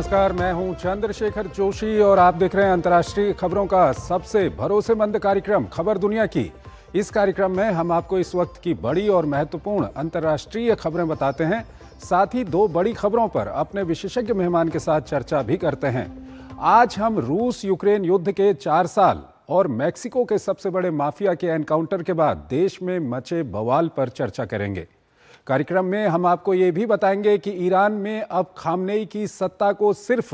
नमस्कार, मैं हूं चंद्रशेखर जोशी और आप देख रहे हैं अंतर्राष्ट्रीय खबरों का सबसे भरोसेमंद कार्यक्रम खबर दुनिया की। इस कार्यक्रम में हम आपको इस वक्त की बड़ी और महत्वपूर्ण अंतर्राष्ट्रीय खबरें बताते हैं, साथ ही दो बड़ी खबरों पर अपने विशेषज्ञ मेहमान के साथ चर्चा भी करते हैं। आज हम रूस यूक्रेन युद्ध के 4 साल और मैक्सिको के सबसे बड़े माफिया के एनकाउंटर के बाद देश में मचे बवाल पर चर्चा करेंगे। कार्यक्रम में हम आपको ये भी बताएंगे कि ईरान में अब खामनेई की सत्ता को सिर्फ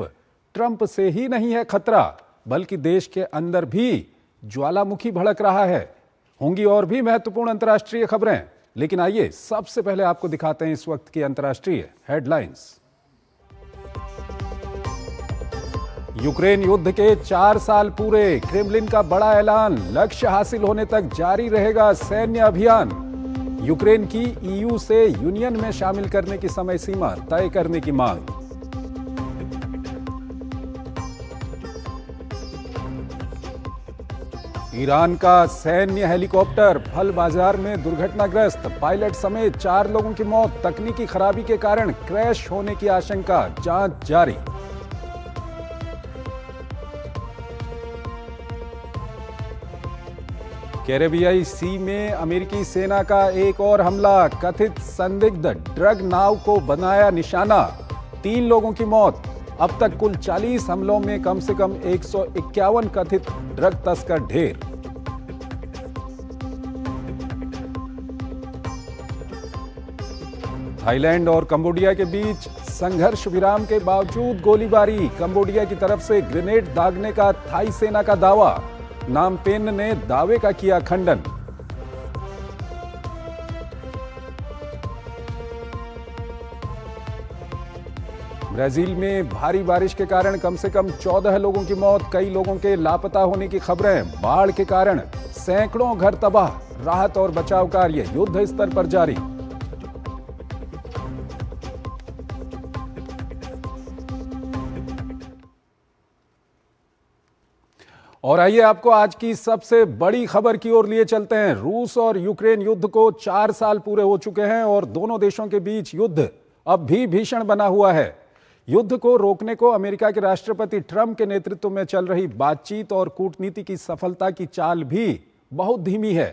ट्रंप से ही नहीं है खतरा, बल्कि देश के अंदर भी ज्वालामुखी भड़क रहा है। होंगी और भी महत्वपूर्ण अंतर्राष्ट्रीय खबरें, लेकिन आइए सबसे पहले आपको दिखाते हैं इस वक्त की अंतर्राष्ट्रीय हेडलाइंस। यूक्रेन युद्ध के 4 साल पूरे, क्रेमलिन का बड़ा ऐलान, लक्ष्य हासिल होने तक जारी रहेगा सैन्य अभियान। यूक्रेन की ईयू से यूनियन में शामिल करने की समय सीमा तय करने की मांग। ईरान का सैन्य हेलीकॉप्टर फल बाजार में दुर्घटनाग्रस्त, पायलट समेत 4 लोगों की मौत, तकनीकी खराबी के कारण क्रैश होने की आशंका, जांच जारी। कैरेबियाई सी में अमेरिकी सेना का एक और हमला, कथित संदिग्ध ड्रग नाव को बनाया निशाना, 3 लोगों की मौत। अब तक कुल 40 हमलों में कम से कम 151 कथित ड्रग तस्कर ढेर। थाईलैंड और कंबोडिया के बीच संघर्ष विराम के बावजूद गोलीबारी, कंबोडिया की तरफ से ग्रेनेड दागने का थाई सेना का दावा, नामपेन ने दावे का किया खंडन। ब्राजील में भारी बारिश के कारण कम से कम 14 लोगों की मौत, कई लोगों के लापता होने की खबरें। बाढ़ के कारण सैकड़ों घर तबाह, राहत और बचाव कार्य युद्ध स्तर पर जारी। और आइए आपको आज की सबसे बड़ी खबर की ओर लिए चलते हैं। रूस और यूक्रेन युद्ध को 4 साल पूरे हो चुके हैं और दोनों देशों के बीच युद्ध अब भी भीषण बना हुआ है। युद्ध को रोकने को अमेरिका के राष्ट्रपति ट्रंप के नेतृत्व में चल रही बातचीत और कूटनीति की सफलता की चाल भी बहुत धीमी है।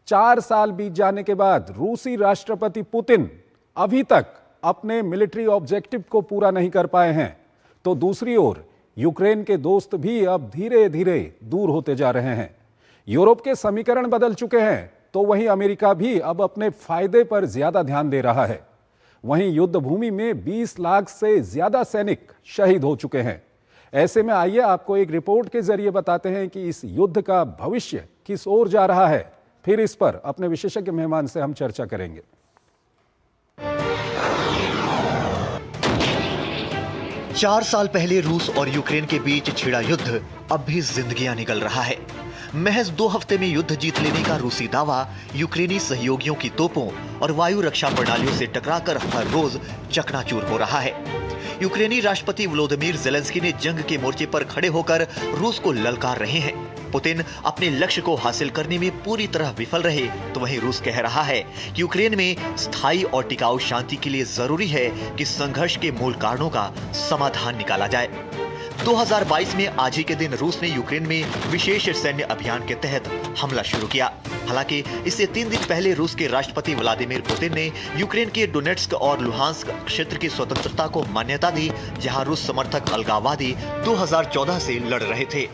4 साल बीत जाने के बाद रूसी राष्ट्रपति पुतिन अभी तक अपने मिलिट्री ऑब्जेक्टिव को पूरा नहीं कर पाए हैं, तो दूसरी ओर यूक्रेन के दोस्त भी अब धीरे धीरे दूर होते जा रहे हैं। यूरोप के समीकरण बदल चुके हैं, तो वहीं अमेरिका भी अब अपने फायदे पर ज्यादा ध्यान दे रहा है। वहीं युद्ध भूमि में 20 लाख से ज्यादा सैनिक शहीद हो चुके हैं। ऐसे में आइए आपको एक रिपोर्ट के जरिए बताते हैं कि इस युद्ध का भविष्य किस ओर जा रहा है। फिर इस पर अपने विशेषज्ञ मेहमान से हम चर्चा करेंगे। 4 साल पहले रूस और यूक्रेन के बीच छिड़ा युद्ध अब भी जिंदगियां निकल रहा है। महज 2 हफ्ते में युद्ध जीत लेने का रूसी दावा यूक्रेनी सहयोगियों की तोपों और वायु रक्षा प्रणालियों से टकराकर हर रोज चकनाचूर हो रहा है। यूक्रेनी राष्ट्रपति वोलोदिमीर ज़ेलेंस्की ने जंग के मोर्चे पर खड़े होकर रूस को ललकार रहे हैं। पुतिन अपने लक्ष्य को हासिल करने में पूरी तरह विफल रहे, तो वहीं रूस कह रहा है कि यूक्रेन में स्थायी और टिकाऊ शांति के लिए जरूरी है कि संघर्ष के मूल कारणों का समाधान निकाला जाए। 2022 में आज ही के दिन रूस ने यूक्रेन में विशेष सैन्य अभियान के तहत हमला शुरू किया। हालांकि इससे 3 दिन पहले रूस के राष्ट्रपति व्लादिमीर पुतिन ने यूक्रेन के डोनेट्स्क और लुहांस्क क्षेत्र की स्वतंत्रता को मान्यता दी, जहां रूस समर्थक अलगाववादी 2014 से लड़ रहे थे।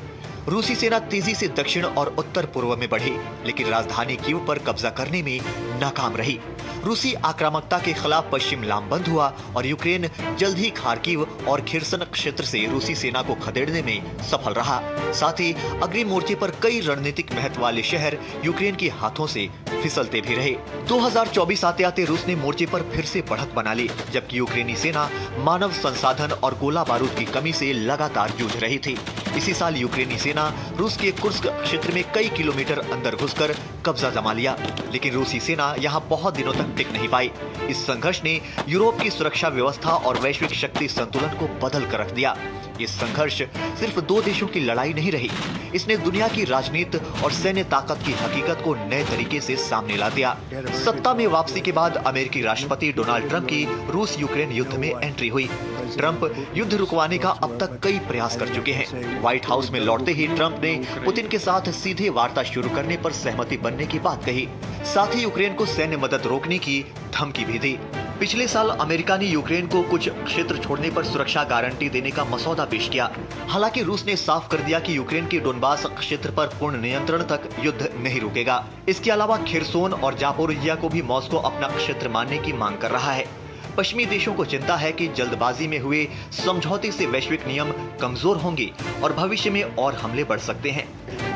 रूसी सेना तेजी से दक्षिण और उत्तर पूर्व में बढ़ी, लेकिन राजधानी कीव पर कब्जा करने में नाकाम रही। रूसी आक्रामकता के खिलाफ पश्चिम लामबंद हुआ और यूक्रेन जल्द ही खार्किव और खिर्सन क्षेत्र से रूसी सेना को खदेड़ने में सफल रहा। साथ ही अग्रिम मोर्चे पर कई रणनीतिक महत्व वाले शहर यूक्रेन के हाथों से फिसलते भी रहे। 2024 आते आते रूस ने मोर्चे पर फिर से बढ़त बना ली, जबकि यूक्रेनी सेना मानव संसाधन और गोला बारूद की कमी से लगातार जूझ रही थी। इसी साल यूक्रेनी सेना रूस के कुर्स्क क्षेत्र में कई किलोमीटर अंदर घुसकर कब्जा जमा लिया, लेकिन रूसी सेना यहां बहुत दिनों तक टिक नहीं पाई। इस संघर्ष ने यूरोप की सुरक्षा व्यवस्था और वैश्विक शक्ति संतुलन को बदल कर रख दिया। ये संघर्ष सिर्फ 2 देशों की लड़ाई नहीं रही, इसने दुनिया की राजनीति और सैन्य ताकत की हकीकत को नए तरीके से सामने ला दिया। सत्ता में वापसी के बाद अमेरिकी राष्ट्रपति डोनाल्ड ट्रंप की रूस यूक्रेन युद्ध में एंट्री हुई। ट्रंप युद्ध रुकवाने का अब तक कई प्रयास कर चुके हैं। व्हाइट हाउस में लौटते ही ट्रंप ने पुतिन के साथ सीधे वार्ता शुरू करने पर सहमति बनने की बात कही। साथ ही यूक्रेन को सैन्य मदद रोकने की धमकी भी दी। पिछले साल अमेरिका ने यूक्रेन को कुछ क्षेत्र छोड़ने पर सुरक्षा गारंटी देने का मसौदा पेश किया। हालांकि रूस ने साफ कर दिया कि यूक्रेन के डोनबास क्षेत्र पर पूर्ण नियंत्रण तक युद्ध नहीं रुकेगा। इसके अलावा खिरसोन और जापोरिजिया को भी मॉस्को अपना क्षेत्र मानने की मांग कर रहा है। पश्चिमी देशों को चिंता है कि जल्दबाजी में हुए समझौते से वैश्विक नियम कमजोर होंगे और भविष्य में और हमले बढ़ सकते हैं।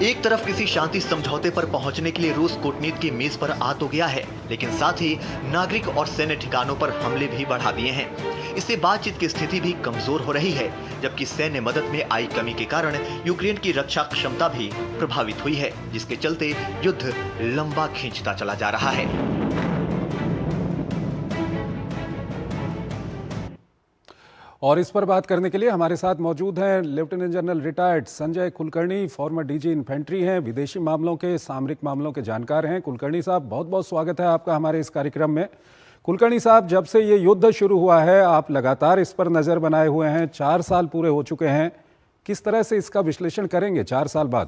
एक तरफ किसी शांति समझौते पर पहुंचने के लिए रूस कूटनीति की मेज पर आ तो गया है, लेकिन साथ ही नागरिक और सैन्य ठिकानों पर हमले भी बढ़ा दिए हैं। इससे बातचीत की स्थिति भी कमजोर हो रही है, जबकि सैन्य मदद में आई कमी के कारण यूक्रेन की रक्षा क्षमता भी प्रभावित हुई है, जिसके चलते युद्ध लंबा खींचता चला जा रहा है। और इस पर बात करने के लिए हमारे साथ मौजूद हैं lieutenant general retired Sanjay Kulkarni, former DG infantry हैं, विदेशी मामलों के सामरिक मामलों के जानकार हैं। कुलकर्णी साहब, बहुत बहुत स्वागत है आपका हमारे इस कार्यक्रम में। कुलकर्णी साहब, जब से ये युद्ध शुरू हुआ है आप लगातार इस पर नज़र बनाए हुए हैं, 4 साल पूरे हो चुके हैं, किस तरह से इसका विश्लेषण करेंगे 4 साल बाद?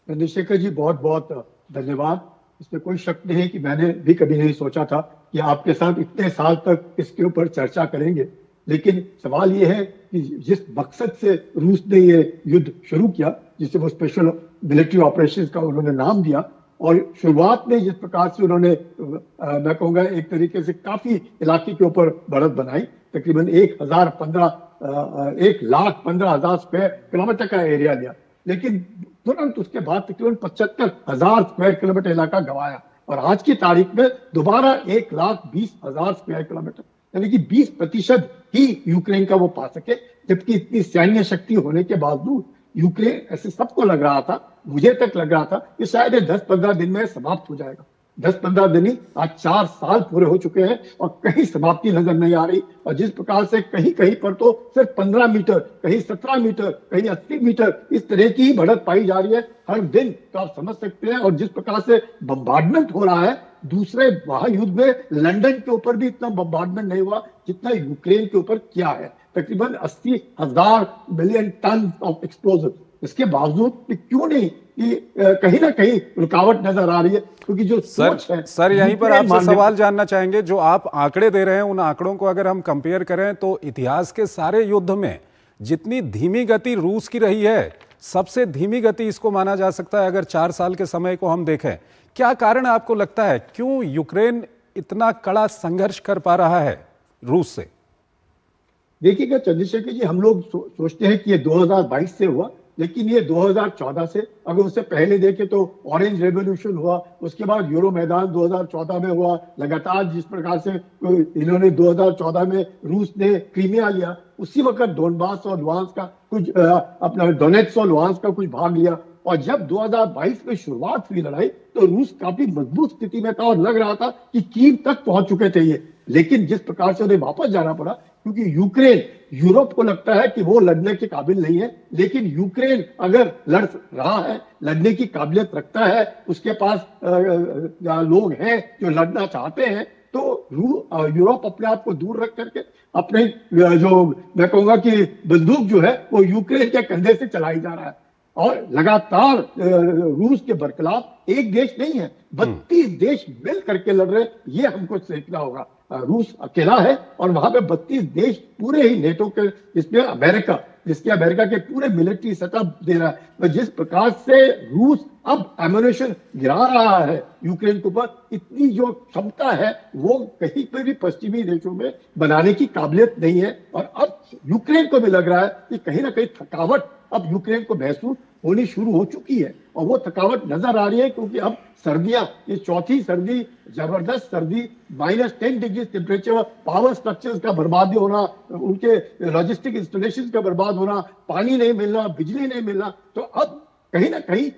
चंद्रशेखर जी, बहुत बहुत धन्यवाद। इसमें कोई शक नहीं है कि मैंने भी कभी नहीं सोचा था कि आपके साथ इतने साल तक इसके ऊपर चर्चा करेंगे। लेकिन सवाल ये है कि जिस मकसद से रूस ने ये युद्ध शुरू किया, जिसे वो स्पेशल मिलिट्री ऑपरेशंस का उन्होंने नाम दिया, और शुरुआत में जिस प्रकार से उन्होंने मैं कहूँगा एक तरीके से काफी इलाके के ऊपर बढ़त बनाई, तकरीबन 1,15,000 स्क्वायर किलोमीटर का एरिया लिया, लेकिन तुरंत उसके बाद तकरीबन 75,000 स्क्वायर किलोमीटर इलाका गंवाया, और आज की तारीख में दोबारा 1,20,000 स्क्वायर किलोमीटर, यानी कि 20% ही यूक्रेन का वो पा सके। जबकि इतनी सैन्य शक्ति होने के बावजूद यूक्रेन, ऐसे सबको लग रहा था, मुझे तक लग रहा था कि शायद 10-15 दिन में समाप्त हो जाएगा। 10-15 दिन ही, आज 4 साल पूरे हो चुके हैं और कहीं समाप्ति नजर नहीं आ रही। और जिस प्रकार से कहीं कहीं पर तो सिर्फ 15 मीटर, कहीं 17 मीटर, कहीं 80 मीटर, इस तरह की ही बढ़त पाई जा रही है हर दिन, तो आप समझ सकते हैं। और जिस प्रकार से बम्बार्डमेंट हो रहा है, दूसरे महायुद्ध में लंदन के ऊपर भी इतना बम्बार्डमेंट नहीं हुआ जितना यूक्रेन के ऊपर किया है, तकरीबन 80,000 मिलियन टन ऑफ एक्सप्लोजिव। इसके बावजूद क्यों नहीं कि कहीं ना कहीं रुकावट नजर आ रही है, क्योंकि जो सोच है। सर यहीं पर आपसे सवाल जानना चाहेंगे, जो आप आंकड़े दे रहे हैं उन आंकड़ों को अगर हम कंपेयर करें तो इतिहास के सारे युद्ध में जितनी धीमी गति रूस की रही है, सबसे धीमी गति इसको माना जा सकता है अगर 4 साल के समय को हम देखें। क्या कारण आपको लगता है, क्यों यूक्रेन इतना कड़ा संघर्ष कर पा रहा है रूस से? देखिएगा चंद्रशेखर जी, हम लोग सोचते हैं कि ये 2022 से हुआ, लेकिन ये 2014 से, अगर उससे पहले देखें तो ऑरेंज रेवोल्यूशन हुआ, उसके बाद यूरो मैदान 2014 में हुआ। लगातार जिस प्रकार से इन्होंने 2014 में रूस ने क्रीमिया लिया, उसी वक्त डोनबास और लुहांस्क का कुछ अपना डोनेट्स्क और लुहांस्क का कुछ भाग लिया। और जब 2022 में शुरुआत हुई लड़ाई, तो रूस काफी मजबूत स्थिति में था और लग रहा था कि कीव तक पहुंच चुके थे ये। लेकिन जिस प्रकार से उन्हें वापस जाना पड़ा, क्योंकि यूक्रेन, यूरोप को लगता है कि वो लड़ने के काबिल नहीं है, लेकिन यूक्रेन अगर लड़ रहा है, लड़ने की काबिलियत रखता है, उसके पास लोग हैं जो लड़ना चाहते हैं, तो यूरोप अपने आप को दूर रख करके अपने जो मैं कहूंगा कि बंदूक जो है वो यूक्रेन के कंधे से चलाई जा रहा है। और लगातार रूस के बरखिलाफ एक देश नहीं है, 32 देश मिल करके लड़ रहे हैं। ये हमको सीखना होगा। रूस अकेला है और वहां पे 32 देश पूरे ही नेटो के, जिसमें अमेरिका, के पूरे मिलिट्री सेटअप दे रहा है। तो जिस प्रकार से रूस अब एम्युनिशन गिरा रहा है यूक्रेन के ऊपर, इतनी जो क्षमता है वो कहीं पर भी पश्चिमी देशों में बनाने की काबिलियत नहीं है। और अब यूक्रेन को भी लग रहा है कि कहीं ना कहीं थकावट अब यूक्रेन को महसूस होनी शुरू हो चुकी है, और वो थकावट नजर आ रही है, क्योंकि अब सर्दियां, ये चौथी सर्दी, जबरदस्त सर्दी, -10 डिग्री टेम्परेचर, पावर स्ट्रक्चर्स का बर्बादी होना, उनके लॉजिस्टिक इंस्टॉलेशन का बर्बाद होना, पानी नहीं मिलना, बिजली नहीं मिलना। तो अब कहीं ना कहीं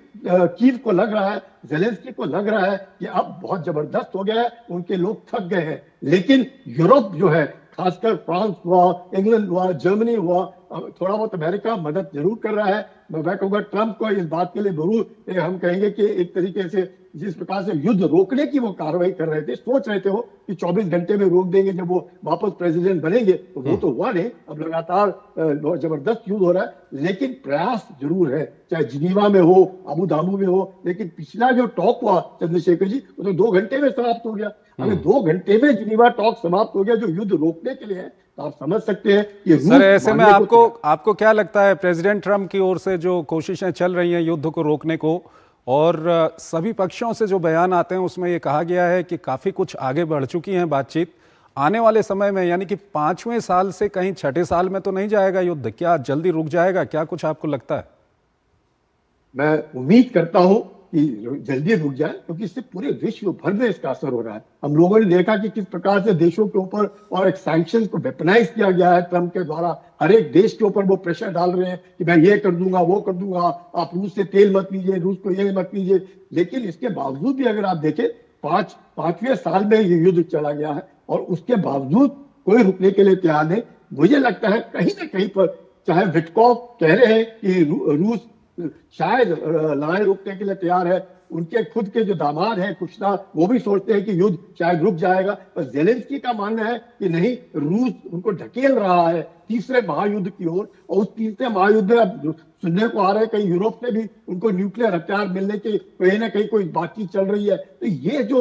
कीव को लग रहा है, ज़ेलेंस्की को लग रहा है कि अब बहुत जबरदस्त हो गया है, उनके लोग थक गए हैं। लेकिन यूरोप जो है, खासकर फ्रांस हुआ, इंग्लैंड हुआ, जर्मनी हुआ, थोड़ा बहुत अमेरिका मदद जरूर कर रहा है। मैं कहूँगा ट्रंप को इस बात के लिए जरूर हम कहेंगे कि एक तरीके से जिस प्रकार से युद्ध रोकने की वो कार्रवाई कर रहे थे, सोच रहे थे वो कि 24 घंटे में रोक देंगे जब वो वापस प्रेसिडेंट बनेंगे, तो वो तो हुआ नहीं। अब लगातार जबरदस्त युद्ध हो रहा है, लेकिन प्रयास जरूर है, चाहे जिनीवा में हो, अबू धाबी में हो। लेकिन पिछला जो टॉक हुआ चंद्रशेखर जी, वो तो 2 घंटे में समाप्त हो गया। अगर 2 घंटे में जिनीवा टॉक समाप्त हो गया जो युद्ध रोकने के लिए है, तो आप समझ सकते हैं कि सर ऐसे में आपको क्या लगता है, प्रेसिडेंट ट्रंप की ओर से जो कोशिशें चल रही हैं युद्ध को रोकने को, और सभी पक्षों से जो बयान आते हैं उसमें ये कहा गया है कि काफी कुछ आगे बढ़ चुकी हैं बातचीत, आने वाले समय में यानी कि 5वें साल से कहीं 6ठे साल में तो नहीं जाएगा युद्ध, क्या जल्दी रुक जाएगा, क्या कुछ आपको लगता है? मैं उम्मीद करता हूं कि जल्दी रुक जाए, क्योंकि इससे पूरे विश्व भर में इसका असर हो रहा है। हम लोगों ने देखा कि किस प्रकार से देशों के ऊपर और एक सैंक्शन को वेपनाइज किया गया है ट्रंप के द्वारा। हर एक देश के ऊपर वो प्रेशर डाल रहे हैं कि मैं ये कर दूंगा, वो कर दूंगा, आप रूस से तेल मत लीजिए, रूस को ये मत लीजिए। लेकिन इसके बावजूद भी अगर आप देखें, 5वें साल में ये युद्ध चला गया है और उसके बावजूद कोई रुकने के लिए तैयार नहीं। मुझे लगता है कहीं ना कहीं पर, चाहे विटकॉफ कह रहे हैं कि रूस शायद लड़ाई रोकने के लिए तैयार है, उनके खुद के जो दामाद हैं कुश्ना, वो भी सोचते हैं कि युद्ध शायद रुक जाएगा, पर जेलेंस्की का मानना है कि नहीं, रूस उनको ढकेल रहा है तीसरे महायुद्ध की ओर। और उस तीसरे महायुद्ध में अब सुनने को आ रहा है कहीं यूरोप से भी उनको न्यूक्लियर हथियार मिलने की कहीं ना कहीं कोई बातचीत चल रही है। तो ये जो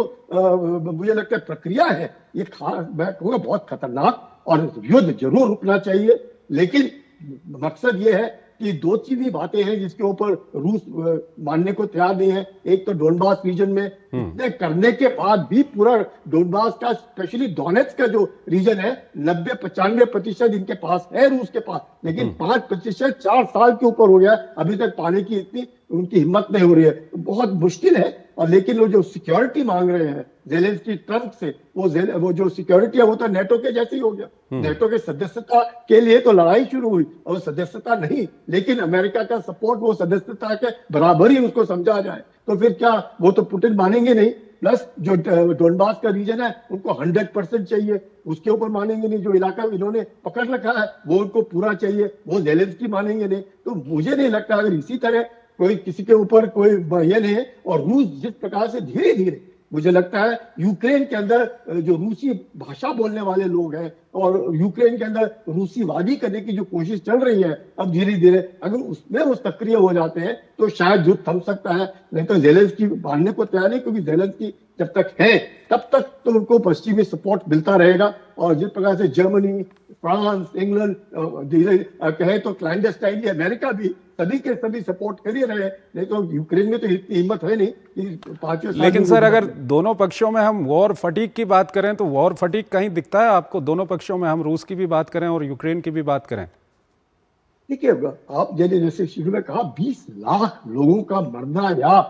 मुझे लगता है प्रक्रिया है, ये मैं कहूँगा बहुत खतरनाक, और युद्ध जरूर रुकना चाहिए। लेकिन मकसद ये है कि 2 चीज बातें हैं जिसके ऊपर रूस मानने को तैयार नहीं है। एक तो डोनबास रीजन में इतने करने के बाद भी पूरा डोनबास का, स्पेशली डोनेट्स का जो रीजन है, 90-95% इनके पास है रूस के पास, लेकिन 5% 4 साल के ऊपर हो गया, अभी तक पाने की इतनी उनकी हिम्मत नहीं हो रही है। तो बहुत मुश्किल है। और लेकिन वो जो सिक्योरिटी मांग रहे हैं जेलेंस्की ट्रंप से, वो जो सिक्योरिटी है वो तो नेटो के जैसे ही हो गया। नेटो के सदस्यता के लिए तो लड़ाई शुरू हुई और सदस्यता नहीं, लेकिन अमेरिका का सपोर्ट वो सदस्यता के बराबर ही उसको समझा जाए, तो फिर क्या वो तो पुतिन मानेंगे नहीं। प्लस जो डोनबास का रीजन है उनको 100% चाहिए, उसके ऊपर मानेंगे नहीं। जो इलाका इन्होंने पकड़ रखा है वो उनको पूरा चाहिए, वो जेलेंस्की मानेंगे नहीं। तो मुझे नहीं लगता अगर इसी तरह कोई किसी के ऊपर कोई ये नहीं है। और रूस जिस प्रकार से धीरे धीरे, मुझे लगता है यूक्रेन के अंदर जो रूसी भाषा बोलने वाले लोग हैं और यूक्रेन के अंदर रूसीवादी करने की जो कोशिश चल रही है, अब धीरे धीरे अगर उसमें वो सक्रिय हो जाते हैं तो शायद युद्ध थम सकता है। नहीं तो जेलेंस्की मानने को तैयार नहीं, क्योंकि जेलेंस्की जब तक है तब तक तो उनको पश्चिमी सपोर्ट मिलता रहेगा। और जिस प्रकार से जर्मनी, फ्रांस, इंग्लैंड, कहे तो क्लैंडस्टाइनली अमेरिका भी सभी के सभी सपोर्ट कर ही रहे। नहीं तो यूक्रेन में तो इतनी हिम्मत है नहीं कि 5वें साल। लेकिन सर अगर दोनों पक्षों में हम वॉर फटीग की बात करें तो वॉर फटीग कहीं दिखता है आपको दोनों पक्षों में? हम रूस की भी बात करें और यूक्रेन की भी बात करें। देखिए, आप जैसे शुरू में कहा, 20 लाख लोगों का मरना या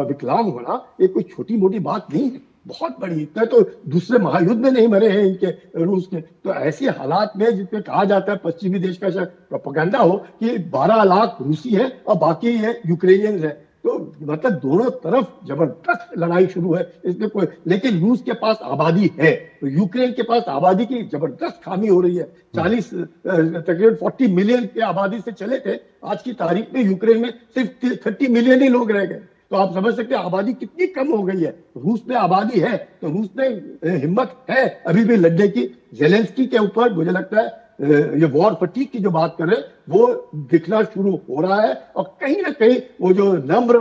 विकलांग होना ये कोई छोटी मोटी बात नहीं है, बहुत बड़ी। इतना तो दूसरे महायुद्ध में नहीं मरे हैं इनके रूस के। तो ऐसे हालात में जिसमें कहा जाता है पश्चिमी देश का शायद प्रोपेगेंडा हो कि 12 लाख रूसी है और बाकी है यूक्रेनियंस है, तो मतलब दोनों तरफ जबरदस्त लड़ाई शुरू है इसमें कोई। लेकिन रूस के पास आबादी है, तो यूक्रेन के पास आबादी की जबरदस्त खामी हो रही है। तकरीबन 40 मिलियन की आबादी से चले थे, आज की तारीख में यूक्रेन में सिर्फ 30 मिलियन ही लोग रह गए। तो आप समझ सकते हैं आबादी कितनी कम हो गई है। रूस में आबादी है तो रूस में हिम्मत है अभी भी लड़ने की। जेलेंस्की के ऊपर मुझे लगता है ये वॉर फटीग की जो बात कर रहे हैं वो दिखना शुरू हो रहा है। और कहीं ना कहीं वो जो नम्र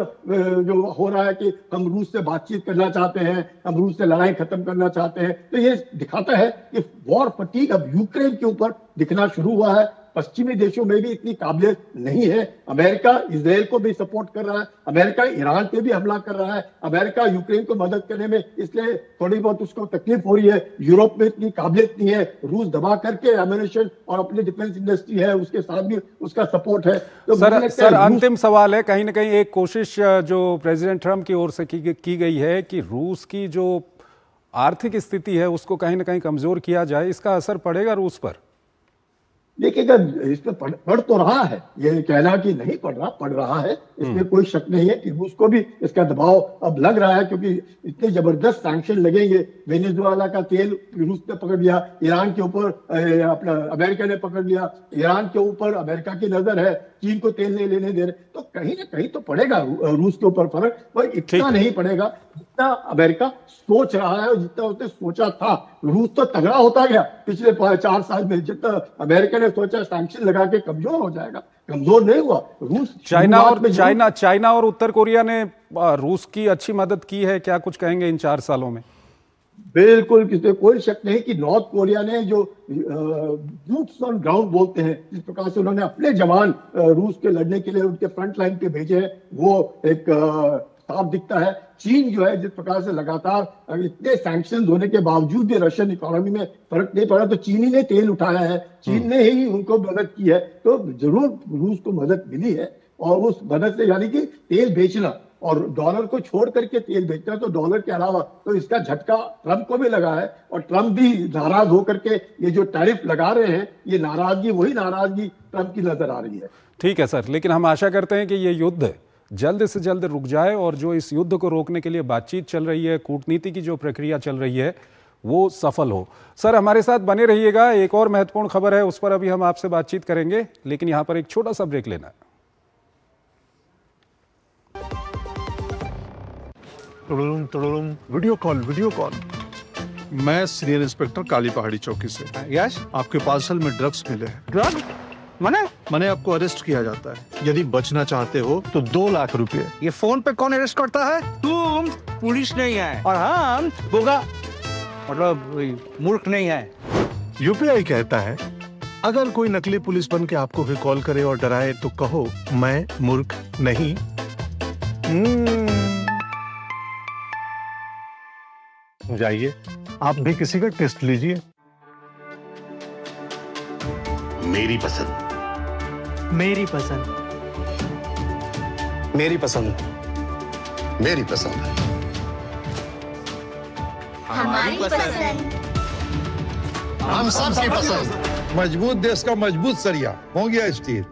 जो हो रहा है कि हम रूस से बातचीत करना चाहते हैं, हम रूस से लड़ाई खत्म करना चाहते हैं, तो ये दिखाता है कि वॉर फटीग अब यूक्रेन के ऊपर दिखना शुरू हुआ है। पश्चिमी देशों में भी इतनी काबिलियत नहीं है। अमेरिका इजराइल को भी सपोर्ट कर रहा है, अमेरिका ईरान पे भी हमला कर रहा है, अमेरिका यूक्रेन को मदद करने में इसलिए थोड़ी बहुत उसको तकलीफ हो रही है। यूरोप में इतनी काबिलियत नहीं है, रूस दबा करके एमिनेशन और अपनी डिफेंस इंडस्ट्री है उसके साथ भी उसका सपोर्ट है। तो सर अंतिम सवाल है, कहीं ना कहीं एक कोशिश जो प्रेसिडेंट ट्रंप की ओर से की गई है कि रूस की जो आर्थिक स्थिति है उसको कहीं ना कहीं कमजोर किया जाए, इसका असर पड़ेगा रूस पर? देखिएगा इसमें पढ़ तो रहा है, ये कहना कि नहीं पढ़ रहा है, इसमें कोई शक नहीं है कि रूस को भी इसका दबाव अब लग रहा है, क्योंकि इतने जबरदस्त सैंक्शन लगेंगे। वेनेजुएला का तेल रूस ने पकड़ लिया, ईरान के ऊपर अपना अमेरिका ने पकड़ लिया, ईरान के ऊपर अमेरिका की नजर है, चीन को तेल नहीं लेने दे रहे, तो कहीं ना कहीं तो पड़ेगा रूस के ऊपर फर्क, पर इतना नहीं पड़ेगा जितना अमेरिका सोच रहा है और जितना उसने सोचा था। रूस तो तगड़ा होता गया पिछले 4 साल में, जितना अमेरिका ने सोचा सैंक्शन लगा के कमजोर हो जाएगा, कमजोर नहीं हुआ। रूस चाइना और उत्तर कोरिया ने रूस की अच्छी मदद की है, क्या कुछ कहेंगे इन 4 सालों में? बिल्कुल, किसी कोई शक नहीं कि नॉर्थ कोरिया ने जो बूट्स ऑन ग्राउंड बोलते हैं, जिस प्रकार से उन्होंने अपने जवान रूस के लड़ने के लिए उनके फ्रंट लाइन पे भेजे हैं, वो एक साफ दिखता है। चीन जो है जिस प्रकार से लगातार इतने सैंक्शन होने के बावजूद भी रशियन इकोनॉमी में फर्क नहीं पड़ा, तो चीन ही ने तेल उठाया है, चीन ने ही उनको मदद की है, तो जरूर रूस को मदद मिली है। और उस मदद से यानी कि तेल बेचना और डॉलर को छोड़ करके तेल बेचना, तो डॉलर के अलावा तो इसका झटका ट्रंप को भी लगा है, और ट्रंप भी नाराज होकर के ये जो टैरिफ लगा रहे हैं, ये नाराजगी वही नाराजगी ट्रंप की नजर आ रही है। ठीक है सर, लेकिन हम आशा करते हैं कि ये युद्ध जल्द से जल्द रुक जाए और जो इस युद्ध को रोकने के लिए बातचीत चल रही है, कूटनीति की जो प्रक्रिया चल रही है, वो सफल हो। सर हमारे साथ बने रहिएगा, एक और महत्वपूर्ण खबर है, उस पर अभी हम आपसे बातचीत करेंगे, लेकिन यहां पर एक छोटा सा ब्रेक लेना है। Video call. मैं सीनियर इंस्पेक्टर काली पहाड़ी चौकी से। यस, आपके पार्सल में ड्रग्स मिले हैं। ड्रग मैंने आपको अरेस्ट किया जाता है। यदि बचना चाहते हो तो 2 लाख रुपए। ये फोन पे कौन अरेस्ट करता है? तुम पुलिस नहीं है और हम बोगा मतलब मूर्ख नहीं है। यूपीआई कहता है अगर कोई नकली पुलिस बन के आपको भी कॉल करे और डराए तो कहो मैं मूर्ख नहीं। जाइए आप भी किसी का टेस्ट लीजिए। मेरी पसंद, मेरी पसंद, मेरी पसंद, मेरी पसंद, हमारी पसंद, हम सबकी पसंद। मजबूत देश का मजबूत सरिया हो गया स्टील।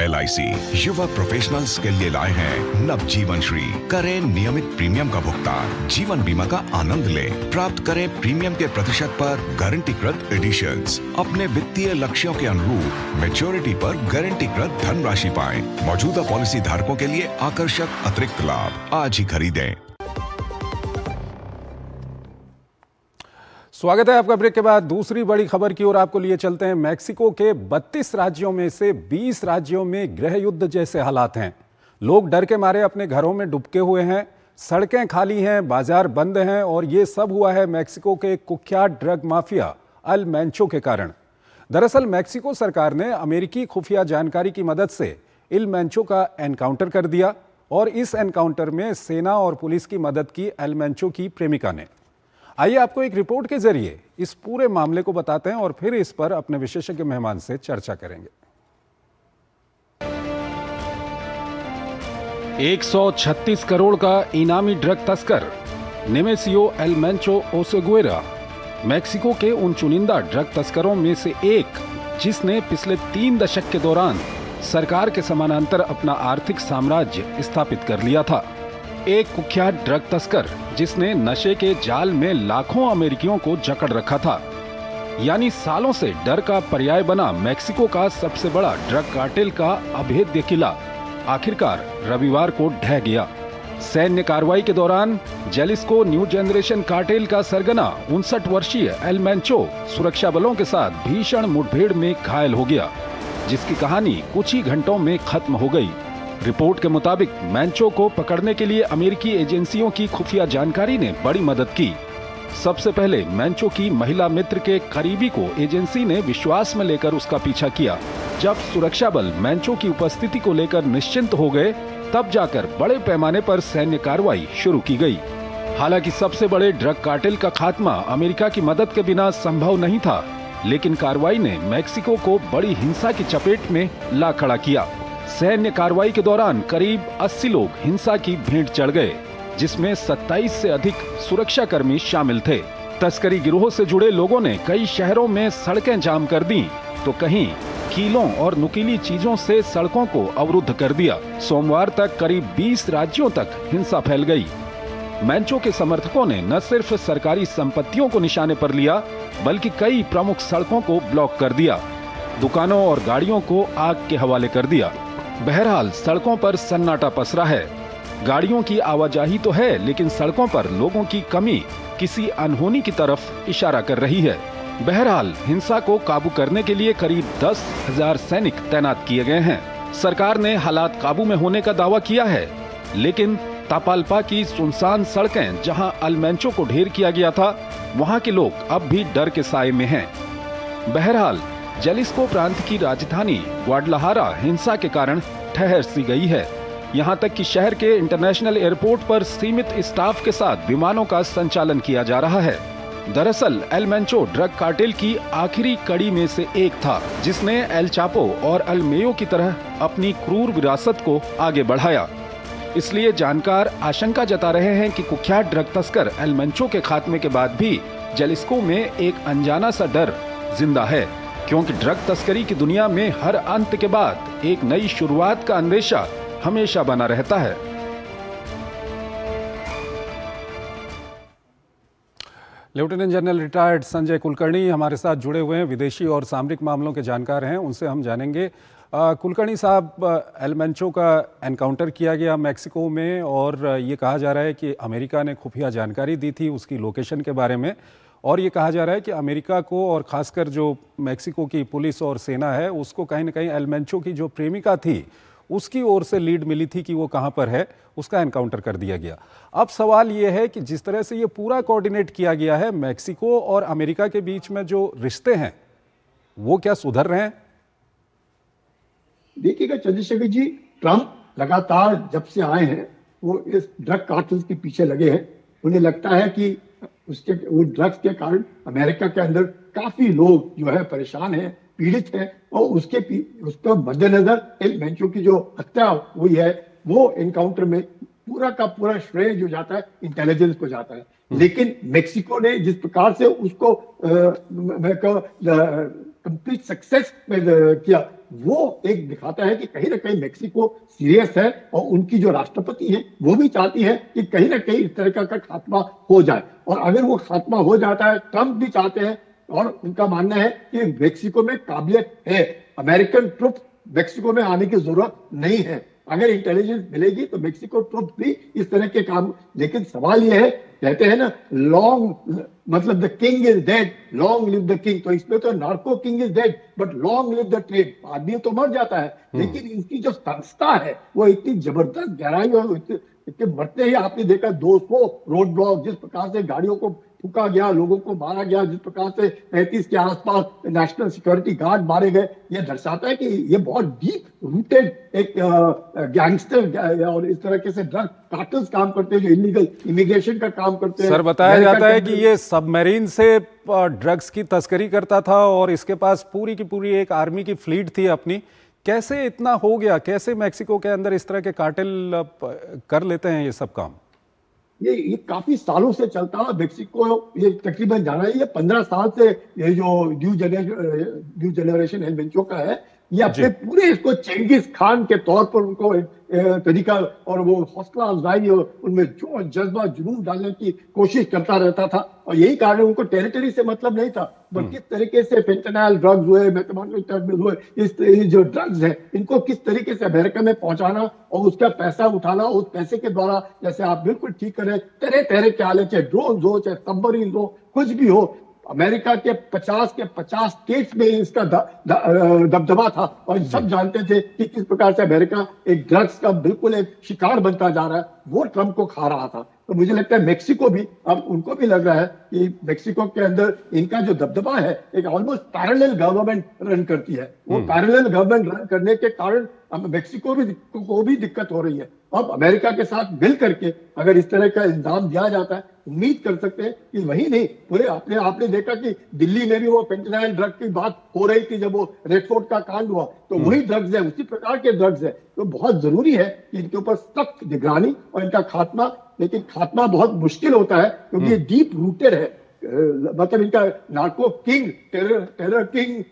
LIC युवा प्रोफेशनल्स के लिए लाए हैं नवजीवन श्री। करें नियमित प्रीमियम का भुगतान, जीवन बीमा का आनंद लें, प्राप्त करें प्रीमियम के प्रतिशत पर गारंटीकृत एडिशंस, अपने वित्तीय लक्ष्यों के अनुरूप मैच्योरिटी पर गारंटीकृत धनराशि पाएं। मौजूदा पॉलिसी धारकों के लिए आकर्षक अतिरिक्त लाभ आज ही खरीदें। स्वागत है आपका ब्रेक के बाद। दूसरी बड़ी खबर की ओर आपको लिए चलते हैं। मैक्सिको के 32 राज्यों में से 20 राज्यों में गृह युद्ध जैसे हालात हैं। लोग डर के मारे अपने घरों में डुबके हुए हैं, सड़कें खाली हैं, बाजार बंद हैं, और ये सब हुआ है मैक्सिको के कुख्यात ड्रग माफिया अल मेंचो के कारण। दरअसल मैक्सिको सरकार ने अमेरिकी खुफिया जानकारी की मदद से इल मेंचो का एनकाउंटर कर दिया, और इस एनकाउंटर में सेना और पुलिस की मदद की एल मेंचो की प्रेमिका ने। आइए आपको एक रिपोर्ट के जरिए इस पूरे मामले को बताते हैं और फिर इस पर अपने विशेषज्ञ मेहमान से चर्चा करेंगे। 136 करोड़ का इनामी ड्रग तस्कर नेमेसियो एल मेंचो ओसेगुएरा मैक्सिको के उन चुनिंदा ड्रग तस्करों में से एक, जिसने पिछले 3 दशक के दौरान सरकार के समानांतर अपना आर्थिक साम्राज्य स्थापित कर लिया था। एक कुख्यात ड्रग तस्कर जिसने नशे के जाल में लाखों अमेरिकियों को जकड़ रखा था, यानी सालों से डर का पर्याय बना मैक्सिको का सबसे बड़ा ड्रग कार्टेल का अभेद्य किला आखिरकार रविवार को ढह गया। सैन्य कार्रवाई के दौरान जेलिस्को न्यू जनरेशन कार्टेल का सरगना 59 वर्षीय एल मेंचो सुरक्षा बलों के साथ भीषण मुठभेड़ में घायल हो गया, जिसकी कहानी कुछ ही घंटों में खत्म हो गई। रिपोर्ट के मुताबिक मेंचो को पकड़ने के लिए अमेरिकी एजेंसियों की खुफिया जानकारी ने बड़ी मदद की। सबसे पहले मेंचो की महिला मित्र के करीबी को एजेंसी ने विश्वास में लेकर उसका पीछा किया। जब सुरक्षा बल मेंचो की उपस्थिति को लेकर निश्चिंत हो गए, तब जाकर बड़े पैमाने पर सैन्य कार्रवाई शुरू की गई। हालांकि सबसे बड़े ड्रग कार्टेल का खात्मा अमेरिका की मदद के बिना संभव नहीं था, लेकिन कार्रवाई ने मैक्सिको को बड़ी हिंसा की चपेट में ला खड़ा किया। सैन्य कार्रवाई के दौरान करीब 80 लोग हिंसा की भेंट चढ़ गए, जिसमें 27 से अधिक सुरक्षा कर्मी शामिल थे। तस्करी गिरोह से जुड़े लोगों ने कई शहरों में सड़कें जाम कर दी, तो कहीं कीलों और नुकीली चीजों से सड़कों को अवरुद्ध कर दिया। सोमवार तक करीब 20 राज्यों तक हिंसा फैल गई। मैंचो के समर्थकों ने न सिर्फ सरकारी संपत्तियों को निशाने पर लिया, बल्कि कई प्रमुख सड़कों को ब्लॉक कर दिया, दुकानों और गाड़ियों को आग के हवाले कर दिया। बहरहाल सड़कों पर सन्नाटा पसरा है। गाड़ियों की आवाजाही तो है, लेकिन सड़कों पर लोगों की कमी किसी अनहोनी की तरफ इशारा कर रही है। बहरहाल हिंसा को काबू करने के लिए करीब 10,000 सैनिक तैनात किए गए हैं। सरकार ने हालात काबू में होने का दावा किया है, लेकिन तापालपा की सुनसान सड़कें जहां अलमेंचो को ढेर किया गया था, वहां के लोग अब भी डर के साए में हैं। बहरहाल जलिस्को प्रांत की राजधानी ग्वाडलाहारा हिंसा के कारण ठहर सी गई है। यहां तक कि शहर के इंटरनेशनल एयरपोर्ट पर सीमित स्टाफ के साथ विमानों का संचालन किया जा रहा है। दरअसल एल मेंचो ड्रग कार्टेल की आखिरी कड़ी में से एक था, जिसने एल चापो और एल मेयो की तरह अपनी क्रूर विरासत को आगे बढ़ाया। इसलिए जानकार आशंका जता रहे हैं कि कुख्यात ड्रग तस्कर एल मेंचो के खात्मे के बाद भी जलिस्को में एक अनजाना सा डर जिंदा है, क्योंकि ड्रग तस्करी की दुनिया में हर अंत के बाद एक नई शुरुआत का अंदेशा हमेशा बना रहता है। Lieutenant general retired Sanjay Kulkarni हमारे साथ जुड़े हुए हैं, विदेशी और सामरिक मामलों के जानकार हैं, उनसे हम जानेंगे। कुलकर्णी साहब, एल मेंचो का एनकाउंटर किया गया मैक्सिको में और ये कहा जा रहा है कि अमेरिका ने खुफिया जानकारी दी थी उसकी लोकेशन के बारे में, और ये कहा जा रहा है कि अमेरिका को और खासकर जो मैक्सिको की पुलिस और सेना है उसको कहीं ना कहीं एल मेंचो की जो प्रेमिका थी उसकी ओर से लीड मिली थी कि वो कहाँ पर है, उसका एनकाउंटर कर दिया गया। अब सवाल ये है कि जिस तरह से ये पूरा कोऑर्डिनेट किया गया है, मैक्सिको और अमेरिका के बीच में जो रिश्ते हैं वो क्या सुधर रहे हैं? देखिएगा चंद्रशेखर जी, ट्रंप लगातार जब से आए हैं वो इस ड्रग कार्टेल्स के पीछे लगे हैं। उन्हें लगता है कि वो ड्रग्स के कारण अमेरिका के अंदर काफी लोग जो है परेशान हैं, पीड़ित हैं, और उसके मद्देनजर एल मेंचो की जो हत्या हुई है वो एनकाउंटर में पूरा का पूरा श्रेय जो जाता है इंटेलिजेंस को जाता है। लेकिन मेक्सिको ने जिस प्रकार से उसको कंप्लीट सक्सेस किया, वो एक दिखाता है कि कहीं ना कहीं मेक्सिको सीरियस है, और उनकी जो राष्ट्रपति है वो भी चाहती है कि कहीं ना कहीं इस तरह का खात्मा हो जाए। और अगर वो खात्मा हो जाता है, ट्रंप भी चाहते हैं और उनका मानना है कि मेक्सिको में काबिलियत है, अमेरिकन ट्रुप मेक्सिको में आने की जरूरत नहीं है। अगर इंटेलिजेंस मिलेगी तो मेक्सिको ट्रुप भी इस तरह के काम। लेकिन सवाल यह है, कहते हैं ना लॉन्ग मतलब the king is dead, long live the king. तो इसमें तो narco king is dead but long live the trade. आदमी तो मर जाता है, लेकिन इनकी जो संस्था है वो इतनी जबरदस्त गहराई और इतने मरते ही आपने देखा 200 रोड ब्लॉक, जिस प्रकार से गाड़ियों को फूका गया, लोगों को मारा गया, जिस प्रकार से 35 के आसपास नेशनल सिक्योरिटी गार्ड मारे गए, ये दर्शाता है कि ये बहुत डीप रूटेड एक गैंगस्टर और इस तरह से ड्रग कार्टेल्स काम करते हैं जो इलीगल इमिग्रेशन का काम करते हैं। सर, बताया जाता है कि ये सबमरीन से ड्रग्स की तस्करी करता था और इसके पास पूरी की पूरी एक आर्मी की फ्लीट थी अपनी। कैसे इतना हो गया? कैसे मैक्सिको के अंदर इस तरह के कार्टेल कर लेते हैं ये सब काम? ये काफी सालों से चलता है मेक्सिको। ये तकरीबन जाना है, ये 15 साल से ये जो न्यू जनरेशन एल मेंचो का है, ये अपने पूरे इसको चेंगिस खान के तौर पर उनको तरीका और वो हौसला अफजाई और उनमें जो जज्बा जुनून डालने की कोशिश करता रहता था। और यही कारण उनको टेरिटरी से मतलब नहीं था, बट किस तरीके से फेंटेनाइल ड्रग्स हुए, मेथाम्फेटामिन हुए, इस जो ड्रग्स है इनको किस तरीके से अमेरिका में पहुंचाना और उसका पैसा उठाना, उस पैसे के द्वारा, जैसे आप बिल्कुल ठीक करें, तरह तरह के आले, चाहे ड्रोन हो, चाहे सबमरीन हो, कुछ भी हो, अमेरिका के 50 स्टेट्स में इसका दबदबा था। और सब जानते थे कि किस प्रकार से अमेरिका एक ड्रग्स का बिल्कुल एक शिकार बनता जा रहा है, वो ट्रंप को खा रहा था। तो मुझे लगता है मेक्सिको भी, अब उनको भी लग रहा है कि मेक्सिको के अंदर इनका जो दबदबा है, एक ऑलमोस्ट पैरेलल गवर्नमेंट रन करती है। वो पैरेलल गवर्नमेंट रन करने के कारण अब मेक्सिको को भी दिक्कत हो रही है। अब अमेरिका के साथ मिल करके अगर इस तरह का इंतजाम दिया जाता है, उम्मीद कर सकते हैं कि वही नहीं, पूरे आपने देखा कि दिल्ली में भी वो फेंटेनाइल ड्रग की बात हो रही थी जब वो रेड फोर्ट का कांड हुआ, तो वही ड्रग्स है, उसी प्रकार के ड्रग्स है। तो बहुत जरूरी है कि इनके ऊपर सख्त निगरानी और इनका खात्मा, लेकिन खात्मा बहुत मुश्किल होता है क्योंकि ये डीप रूटेड है। मतलब इनका नार्को किंग, टेरर किंग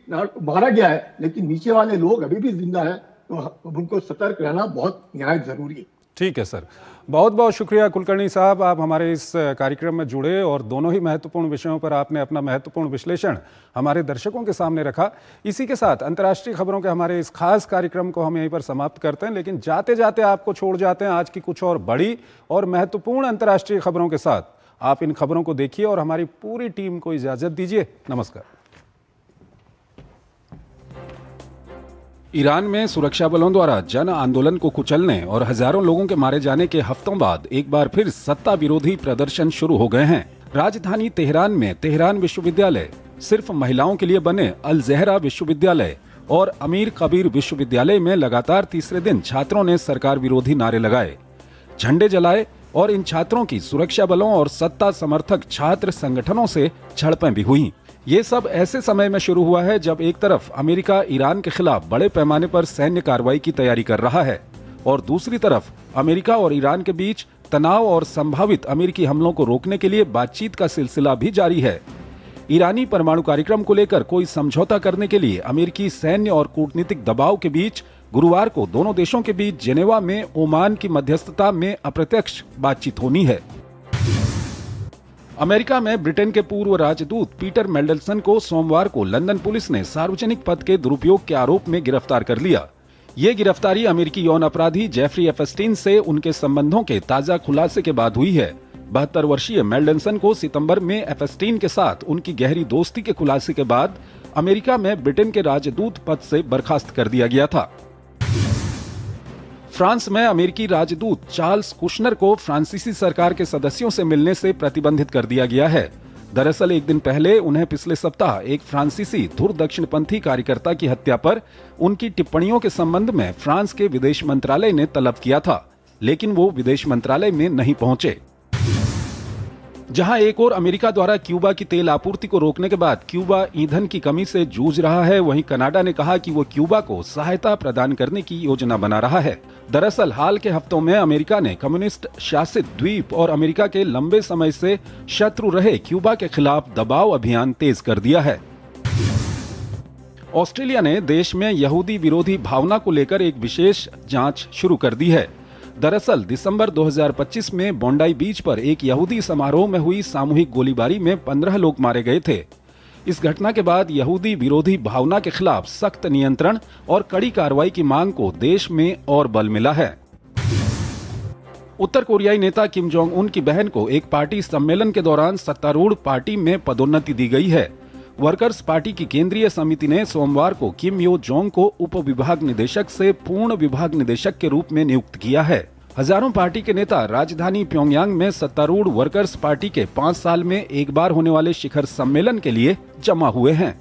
मारा गया है, लेकिन नीचे वाले लोग अभी भी जिंदा है, तो उनको सतर्क रहना बहुत निहायत जरूरी है। ठीक है सर, बहुत बहुत शुक्रिया कुलकर्णी साहब, आप हमारे इस कार्यक्रम में जुड़े और दोनों ही महत्वपूर्ण विषयों पर आपने अपना महत्वपूर्ण विश्लेषण हमारे दर्शकों के सामने रखा। इसी के साथ अंतर्राष्ट्रीय खबरों के हमारे इस खास कार्यक्रम को हम यहीं पर समाप्त करते हैं, लेकिन जाते जाते आपको छोड़ जाते हैं आज की कुछ और बड़ी और महत्वपूर्ण अंतर्राष्ट्रीय खबरों के साथ। आप इन खबरों को देखिए और हमारी पूरी टीम को इजाजत दीजिए। नमस्कार। ईरान में सुरक्षा बलों द्वारा जन आंदोलन को कुचलने और हजारों लोगों के मारे जाने के हफ्तों बाद एक बार फिर सत्ता विरोधी प्रदर्शन शुरू हो गए हैं। राजधानी तेहरान में तेहरान विश्वविद्यालय, सिर्फ महिलाओं के लिए बने अल ज़हरा विश्वविद्यालय और अमीर कबीर विश्वविद्यालय में लगातार तीसरे दिन छात्रों ने सरकार विरोधी नारे लगाए, झंडे जलाए और इन छात्रों की सुरक्षा बलों और सत्ता समर्थक छात्र संगठनों से झड़पें भी हुई। ये सब ऐसे समय में शुरू हुआ है जब एक तरफ अमेरिका ईरान के खिलाफ बड़े पैमाने पर सैन्य कार्रवाई की तैयारी कर रहा है और दूसरी तरफ अमेरिका और ईरान के बीच तनाव और संभावित अमेरिकी हमलों को रोकने के लिए बातचीत का सिलसिला भी जारी है। ईरानी परमाणु कार्यक्रम को लेकर कोई समझौता करने के लिए अमेरिकी सैन्य और कूटनीतिक दबाव के बीच गुरुवार को दोनों देशों के बीच जेनेवा में ओमान की मध्यस्थता में अप्रत्यक्ष बातचीत होनी है। अमेरिका में ब्रिटेन के पूर्व राजदूत पीटर मेंडलसन को सोमवार को लंदन पुलिस ने सार्वजनिक पद के दुरुपयोग के आरोप में गिरफ्तार कर लिया। ये गिरफ्तारी अमेरिकी यौन अपराधी जेफरी एपस्टीन से उनके संबंधों के ताजा खुलासे के बाद हुई है। 72 वर्षीय मेंडलसन को सितंबर में एपस्टीन के साथ उनकी गहरी दोस्ती के खुलासे के बाद अमेरिका में ब्रिटेन के राजदूत पद से बर्खास्त कर दिया गया था। फ्रांस में अमेरिकी राजदूत चार्ल्स कुशनर को फ्रांसीसी सरकार के सदस्यों से मिलने से प्रतिबंधित कर दिया गया है। दरअसल एक दिन पहले उन्हें पिछले सप्ताह एक फ्रांसीसी धुर दक्षिणपंथी कार्यकर्ता की हत्या पर उनकी टिप्पणियों के संबंध में फ्रांस के विदेश मंत्रालय ने तलब किया था, लेकिन वो विदेश मंत्रालय में नहीं पहुंचे। जहां एक और अमेरिका द्वारा क्यूबा की तेल आपूर्ति को रोकने के बाद क्यूबा ईंधन की कमी से जूझ रहा है, वहीं कनाडा ने कहा कि वो क्यूबा को सहायता प्रदान करने की योजना बना रहा है। दरअसल हाल के हफ्तों में अमेरिका ने कम्युनिस्ट शासित द्वीप और अमेरिका के लंबे समय से शत्रु रहे क्यूबा के खिलाफ दबाव अभियान तेज कर दिया है। ऑस्ट्रेलिया ने देश में यहूदी विरोधी भावना को लेकर एक विशेष जांच शुरू कर दी है। दरअसल दिसंबर 2025 में बोंडाई बीच पर एक यहूदी समारोह में हुई सामूहिक गोलीबारी में 15 लोग मारे गए थे। इस घटना के बाद यहूदी विरोधी भावना के खिलाफ सख्त नियंत्रण और कड़ी कार्रवाई की मांग को देश में और बल मिला है। उत्तर कोरियाई नेता किम जोंग उन की बहन को एक पार्टी सम्मेलन के दौरान सत्तारूढ़ पार्टी में पदोन्नति दी गई है। वर्कर्स पार्टी की केंद्रीय समिति ने सोमवार को किम यो जोंग को उप विभाग निदेशक से पूर्ण विभाग निदेशक के रूप में नियुक्त किया है। हजारों पार्टी के नेता राजधानी प्योंगयांग में सत्तारूढ़ वर्कर्स पार्टी के 5 साल में एक बार होने वाले शिखर सम्मेलन के लिए जमा हुए हैं।